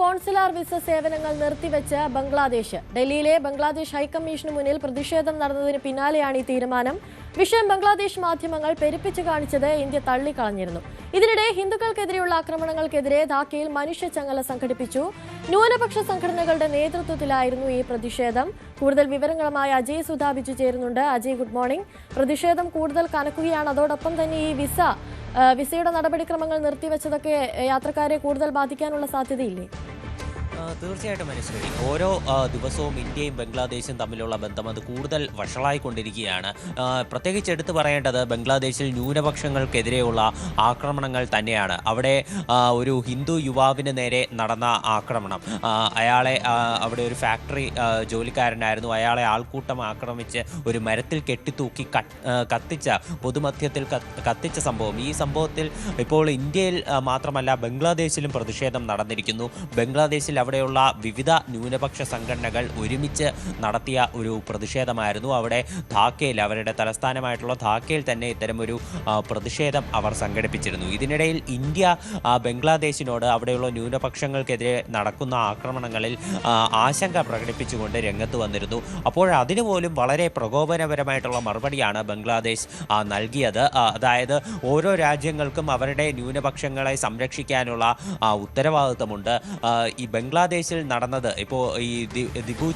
Consular visa സേവനങ്ങൾ നിർത്തിവെച്ച് ബംഗ്ലാദേശ്. ഡൽഹിയിലെ Bangladesh high commission മുന്നിൽ പ്രതിഷേധം നടന്നതിന് പിന്നാലെയാണ് ഈ തീരുമാനം. വിഷയം ബംഗ്ലാദേശ് മാധ്യമങ്ങൾ പെരുപ്പിച്ചു കാണിച്ചത് ഇന്ത്യ തള്ളിക്കളഞ്ഞിരുന്നു. ഇതിനിടെ ഹിന്ദുക്കൾക്കെതിരെയുള്ള ആക്രമണങ്ങൾക്കെതിരെ ധാക്കയിൽ മനുഷ്യച്ചങ്ങല സംഘടിപ്പിച്ചു. ന്യൂനപക്ഷ സംഘടനകളുടെ നേതൃത്വത്തിലായിരുന്നു ഈ പ്രതിഷേധം. കൂടുതൽ വിവരങ്ങളുമായി അജയ് സുധാബിച്ചു ചേരുന്നുണ്ട്. Ajay, good morning. പ്രതിഷേധം കൂടുതൽ കനക്കുകയാണ്. അതോടൊപ്പം തന്നെ ഈ വിസയുടെ നടപടിക്രമങ്ങൾ നിർത്തിവെച്ചതൊക്കെ യാത്രക്കാരെ കൂടുതൽ ബാധിക്കാനുള്ള സാധ്യതയില്ലേ? തീർച്ചയായിട്ടും മനസ്സിലായി. ഓരോ ദിവസവും ഇന്ത്യയും ബംഗ്ലാദേശും തമ്മിലുള്ള ബന്ധം അത് കൂടുതൽ വഷളായിക്കൊണ്ടിരിക്കുകയാണ്. പ്രത്യേകിച്ച് എടുത്തു പറയേണ്ടത് ബംഗ്ലാദേശിൽ ന്യൂനപക്ഷങ്ങൾക്കെതിരെയുള്ള ആക്രമണങ്ങൾ തന്നെയാണ്. അവിടെ ഒരു ഹിന്ദു യുവാവിന് നേരെ നടന്ന ആക്രമണം, അയാളെ അവിടെ ഒരു ഫാക്ടറി ജോലിക്കാരനായിരുന്നു, അയാളെ ആൾക്കൂട്ടം ആക്രമിച്ച് ഒരു മരത്തിൽ കെട്ടിത്തൂക്കി കത്തിച്ച പൊതുമധ്യത്തിൽ കത്തിച്ച സംഭവം. ഈ സംഭവത്തിൽ ഇപ്പോൾ ഇന്ത്യയിൽ മാത്രമല്ല ബംഗ്ലാദേശിലും പ്രതിഷേധം നടന്നിരിക്കുന്നു. ബംഗ്ലാദേശിൽ അവിടെയുള്ള വിവിധ ന്യൂനപക്ഷ സംഘടനകൾ ഒരുമിച്ച് നടത്തിയ ഒരു പ്രതിഷേധമായിരുന്നു. അവിടെ ധാക്കയിൽ, അവരുടെ തലസ്ഥാനമായിട്ടുള്ള ധാക്കയിൽ തന്നെ ഇത്തരമൊരു പ്രതിഷേധം അവർ സംഘടിപ്പിച്ചിരുന്നു. ഇതിനിടയിൽ ഇന്ത്യ ബംഗ്ലാദേശിനോട് അവിടെയുള്ള ന്യൂനപക്ഷങ്ങൾക്കെതിരെ നടക്കുന്ന ആക്രമണങ്ങളിൽ ആശങ്ക പ്രകടിപ്പിച്ചുകൊണ്ട് രംഗത്ത് വന്നിരുന്നു. അപ്പോൾ അതിനു പോലും വളരെ പ്രകോപനപരമായിട്ടുള്ള മറുപടിയാണ് ബംഗ്ലാദേശ് നൽകിയത്. അതായത് ഓരോ രാജ്യങ്ങൾക്കും അവരുടെ ന്യൂനപക്ഷങ്ങളെ സംരക്ഷിക്കാനുള്ള ഉത്തരവാദിത്തമുണ്ട്. ഈ ബംഗ്ലാദേശിൽ നടന്നത് ഇപ്പോൾ ഈ ദിബു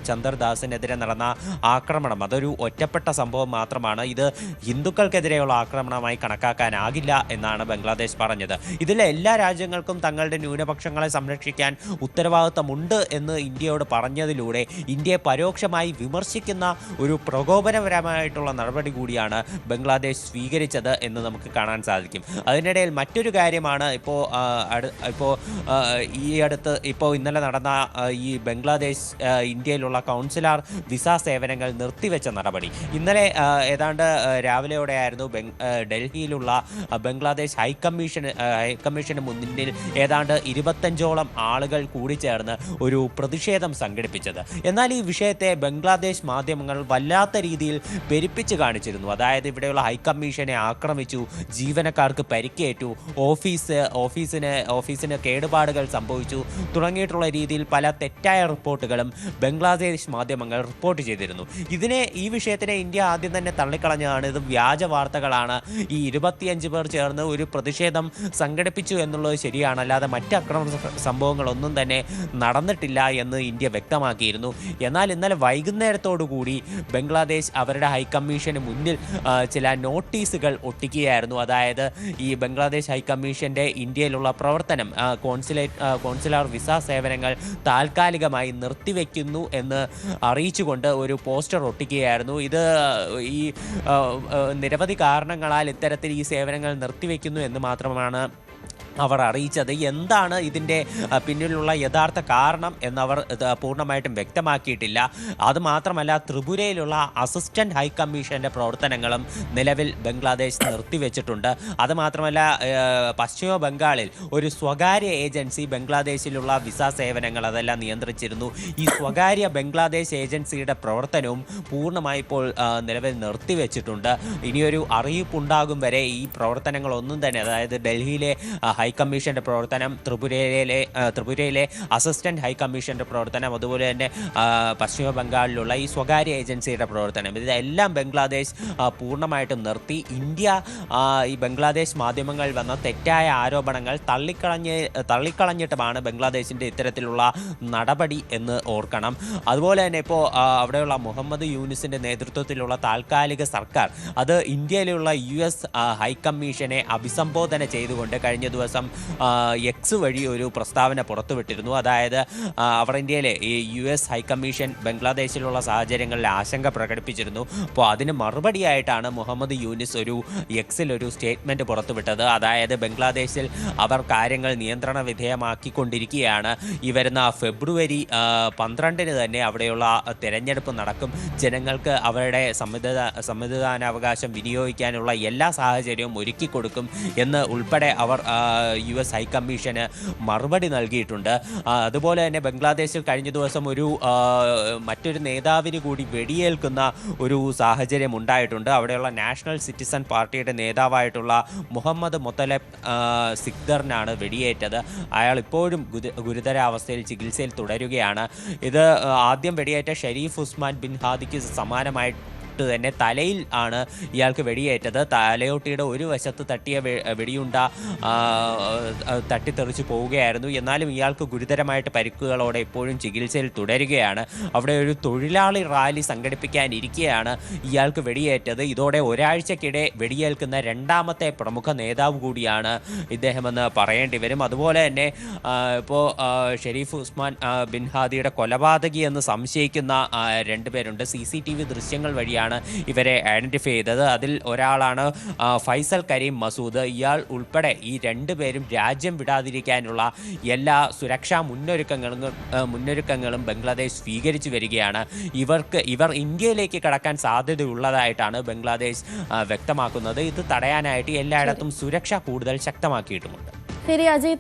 ചന്ദർദാസിനെതിരെ നടന്ന ആക്രമണം അതൊരു ഒറ്റപ്പെട്ട സംഭവം മാത്രമാണ്. ഇത് ഹിന്ദുക്കൾക്കെതിരെയുള്ള ആക്രമണമായി കണക്കാക്കാനാകില്ല എന്നാണ് ബംഗ്ലാദേശ് പറഞ്ഞത്. ഇതിലെ എല്ലാ രാജ്യങ്ങൾക്കും തങ്ങളുടെ ന്യൂനപക്ഷങ്ങളെ സംരക്ഷിക്കാൻ ഉത്തരവാദിത്തമുണ്ട് എന്ന് ഇന്ത്യയോട് പറഞ്ഞതിലൂടെ ഇന്ത്യയെ പരോക്ഷമായി വിമർശിക്കുന്ന ഒരു പ്രകോപനപരമായിട്ടുള്ള നടപടി കൂടിയാണ് ബംഗ്ലാദേശ് സ്വീകരിച്ചത് എന്ന് നമുക്ക് കാണാൻ സാധിക്കും. അതിനിടയിൽ മറ്റൊരു കാര്യമാണ് ഇപ്പോൾ ഈ അടുത്ത് ഇന്നലെ നടന്ന ഈ ബംഗ്ലാദേശ് ഇന്ത്യയിലുള്ള കൗൺസിലാർ വിസ സേവനങ്ങൾ നിർത്തിവെച്ച നടപടി. ഇന്നലെ ഏതാണ്ട് രാവിലെയോടെയായിരുന്നു ഡൽഹിയിലുള്ള ബംഗ്ലാദേശ് ഹൈക്കമ്മീഷന് മുന്നിൽ ഏതാണ്ട് 25ഓളം ആളുകൾ കൂടിച്ചേർന്ന് ഒരു പ്രതിഷേധം സംഘടിപ്പിച്ചത്. എന്നാൽ ഈ വിഷയത്തെ ബംഗ്ലാദേശ് മാധ്യമങ്ങൾ വല്ലാത്ത രീതിയിൽ പെരുപ്പിച്ച് കാണിച്ചിരുന്നു. അതായത് ഇവിടെയുള്ള ഹൈക്കമ്മീഷനെ ആക്രമിച്ചു, ജീവനക്കാർക്ക് പരിക്കേറ്റു, ഓഫീസിന് കേടുപാടുകൾ സംഭവിച്ചു തുടങ്ങിയിട്ടുള്ള രീതിയിൽ പല തെറ്റായ റിപ്പോർട്ടുകളും ബംഗ്ലാദേശ് മാധ്യമങ്ങൾ റിപ്പോർട്ട് ചെയ്തിരുന്നു. ഈ വിഷയത്തിനെ ഇന്ത്യ ആദ്യം തന്നെ തള്ളിക്കളഞ്ഞതാണ്. ഇത് വ്യാജ വാർത്തകളാണ്, ഈ 25 പേർ ചേർന്ന് ഒരു പ്രതിഷേധം സംഘടിപ്പിച്ചു എന്നുള്ളത് ശരിയാണ്, അല്ലാതെ മറ്റ് അക്രമ സംഭവങ്ങളൊന്നും തന്നെ നടന്നിട്ടില്ല എന്ന് ഇന്ത്യ വ്യക്തമാക്കിയിരുന്നു. എന്നാൽ ഇന്നലെ വൈകുന്നേരത്തോടുകൂടി ബംഗ്ലാദേശ് അവരുടെ ഹൈക്കമ്മീഷന് മുന്നിൽ ചില നോട്ടീസുകൾ ഒട്ടിക്കുകയായിരുന്നു. അതായത് ഈ ബംഗ്ലാദേശ് ഹൈക്കമ്മീഷൻ്റെ ഇന്ത്യയിലുള്ള പ്രവർത്തനം, കോൺസുലാർ വിസ സേവനങ്ങൾ താൽക്കാലികമായി നിർത്തിവെക്കുന്നു എന്ന് അറിയിച്ചുകൊണ്ട് ഒരു പോസ്റ്റർ ഒട്ടിക്കുകയായിരുന്നു. ഇത് ഈ നിരവധി കാരണങ്ങളാൽ ഇത്തരത്തിൽ ഈ സേവനങ്ങൾ നിർത്തിവെക്കുന്നു എന്ന് മാത്രമാണ് അവർ അറിയിച്ചത്. എന്താണ് ഇതിൻ്റെ പിന്നിലുള്ള യഥാർത്ഥ കാരണം എന്നവർ പൂർണ്ണമായിട്ടും വ്യക്തമാക്കിയിട്ടില്ല. അതുമാത്രമല്ല, ത്രിപുരയിലുള്ള അസിസ്റ്റന്റ് ഹൈക്കമ്മീഷൻ്റെ പ്രവർത്തനങ്ങളും നിലവിൽ ബംഗ്ലാദേശ് നിർത്തിവെച്ചിട്ടുണ്ട്. അതുമാത്രമല്ല, പശ്ചിമ ബംഗാളിൽ ഒരു സ്വകാര്യ ഏജൻസി ബംഗ്ലാദേശിലുള്ള വിസ സേവനങ്ങൾ അതെല്ലാം നിയന്ത്രിച്ചിരുന്നു. ഈ സ്വകാര്യ ബംഗ്ലാദേശ് ഏജൻസിയുടെ പ്രവർത്തനവും പൂർണ്ണമായി ഇപ്പോൾ നിലവിൽ നിർത്തിവെച്ചിട്ടുണ്ട്. ഇനിയൊരു അറിയിപ്പുണ്ടാകും വരെ ഈ പ്രവർത്തനങ്ങളൊന്നും തന്നെ, അതായത് ഡൽഹിയിലെ ഹൈക്കമ്മീഷൻ്റെ പ്രവർത്തനം, ത്രിപുരയിലെ അസിസ്റ്റന്റ് ഹൈക്കമ്മീഷൻ്റെ പ്രവർത്തനം, അതുപോലെ തന്നെ പശ്ചിമ ബംഗാളിലുള്ള ഈ സ്വകാര്യ ഏജൻസിയുടെ പ്രവർത്തനം, ഇതെല്ലാം ബംഗ്ലാദേശ് പൂർണ്ണമായിട്ടും നിർത്തി. ഇന്ത്യ ഈ ബംഗ്ലാദേശ് മാധ്യമങ്ങൾ വന്ന തെറ്റായ ആരോപണങ്ങൾ തള്ളിക്കളഞ്ഞിട്ടുമാണ് ബംഗ്ലാദേശിൻ്റെ ഇത്തരത്തിലുള്ള നടപടി എന്ന് ഓർക്കണം. അതുപോലെ തന്നെ ഇപ്പോൾ അവിടെയുള്ള മുഹമ്മദ് യൂനിസിൻ്റെ നേതൃത്വത്തിലുള്ള താൽക്കാലിക സർക്കാർ അത് ഇന്ത്യയിലുള്ള US ഹൈക്കമ്മീഷനെ അഭിസംബോധന ചെയ്തുകൊണ്ട് കഴിഞ്ഞ ദിവസം എക്സ് വഴി ഒരു പ്രസ്താവന പുറത്തുവിട്ടിരുന്നു. അതായത് അവർ ഇന്ത്യയിലെ ഈ US ഹൈക്കമ്മീഷൻ ബംഗ്ലാദേശിലുള്ള സാഹചര്യങ്ങളിൽ ആശങ്ക പ്രകടിപ്പിച്ചിരുന്നു. അപ്പോൾ അതിന് മറുപടിയായിട്ടാണ് മുഹമ്മദ് യൂനിസ് ഒരു എക്സിൽ ഒരു സ്റ്റേറ്റ്മെൻറ്റ് പുറത്തുവിട്ടത്. അതായത് ബംഗ്ലാദേശിൽ അവർ കാര്യങ്ങൾ നിയന്ത്രണ വിധേയമാക്കിക്കൊണ്ടിരിക്കുകയാണ്. ഈ വരുന്ന ഫെബ്രുവരി 12 തന്നെ അവിടെയുള്ള തിരഞ്ഞെടുപ്പ് നടക്കും. ജനങ്ങൾക്ക് അവരുടെ സമ്മതിദാനാവകാശം വിനിയോഗിക്കാനുള്ള എല്ലാ സാഹചര്യവും ഒരുക്കി കൊടുക്കും എന്ന് ഉൾപ്പെടെ അവർ US ഹൈക്കമ്മീഷന് മറുപടി നൽകിയിട്ടുണ്ട്. അതുപോലെ തന്നെ ബംഗ്ലാദേശിൽ കഴിഞ്ഞ ദിവസം മറ്റൊരു നേതാവിന് കൂടി വെടിയേൽക്കുന്ന ഒരു സാഹചര്യം ഉണ്ടായിട്ടുണ്ട്. അവിടെയുള്ള നാഷണൽ സിറ്റിസൺ പാർട്ടിയുടെ നേതാവായിട്ടുള്ള മുഹമ്മദ് മൊത്തലബ് സിക്ദറിനാണ് വെടിയേറ്റത്. അയാൾ ഇപ്പോഴും ഗുരുതരാവസ്ഥയിൽ ചികിത്സയിൽ തുടരുകയാണ്. ഇത് ആദ്യം വെടിയേറ്റ ഷരീഫ് ഉസ്മാൻ ബിൻ ഹാദിക്ക് സമാനമായിട്ട് തന്നെ തലയിൽ ആണ് ഇയാൾക്ക് വെടിയേറ്റത്. തലയോട്ടിയുടെ ഒരു വശത്ത് തട്ടിയ വെടിയുണ്ട തട്ടിത്തെറിച്ച് പോവുകയായിരുന്നു. എന്നാലും ഇയാൾക്ക് ഗുരുതരമായിട്ട് പരിക്കുകളോടെ ഇപ്പോഴും ചികിത്സയിൽ തുടരുകയാണ്. അവിടെ ഒരു തൊഴിലാളി റാലി സംഘടിപ്പിക്കാനിരിക്കെയാണ് ഇയാൾക്ക് വെടിയേറ്റത്. ഇതോടെ ഒരാഴ്ചക്കിടെ വെടിയേൽക്കുന്ന രണ്ടാമത്തെ പ്രമുഖ നേതാവ് കൂടിയാണ് ഇദ്ദേഹമെന്ന് പറയേണ്ടി വരും. അതുപോലെ തന്നെ ഇപ്പോൾ ഷെരീഫ് ഉസ്മാൻ ബിൻ ഹാദിയുടെ കൊലപാതകി എന്ന് സംശയിക്കുന്ന രണ്ടുപേരുണ്ട്. CCTV ദൃശ്യങ്ങൾ വഴിയാണ് ഇവരെ ഐഡന്റിഫൈ ചെയ്തത്. അതിൽ ഒരാളാണ് ഫൈസൽ കരീം മസൂദ്. ഇയാൾ ഉൾപ്പെടെ ഈ രണ്ടുപേരും രാജ്യം വിടാതിരിക്കാനുള്ള എല്ലാ സുരക്ഷാ മുന്നൊരുക്കങ്ങളും ബംഗ്ലാദേശ് സ്വീകരിച്ചു വരികയാണ്. ഇവർ ഇന്ത്യയിലേക്ക് കടക്കാൻ സാധ്യതയുള്ളതായിട്ടാണ് ബംഗ്ലാദേശ് വ്യക്തമാക്കുന്നത്. ഇത് തടയാനായിട്ട് എല്ലായിടത്തും സുരക്ഷ കൂടുതൽ ശക്തമാക്കിയിട്ടുമുണ്ട്. ശരി അജയ്.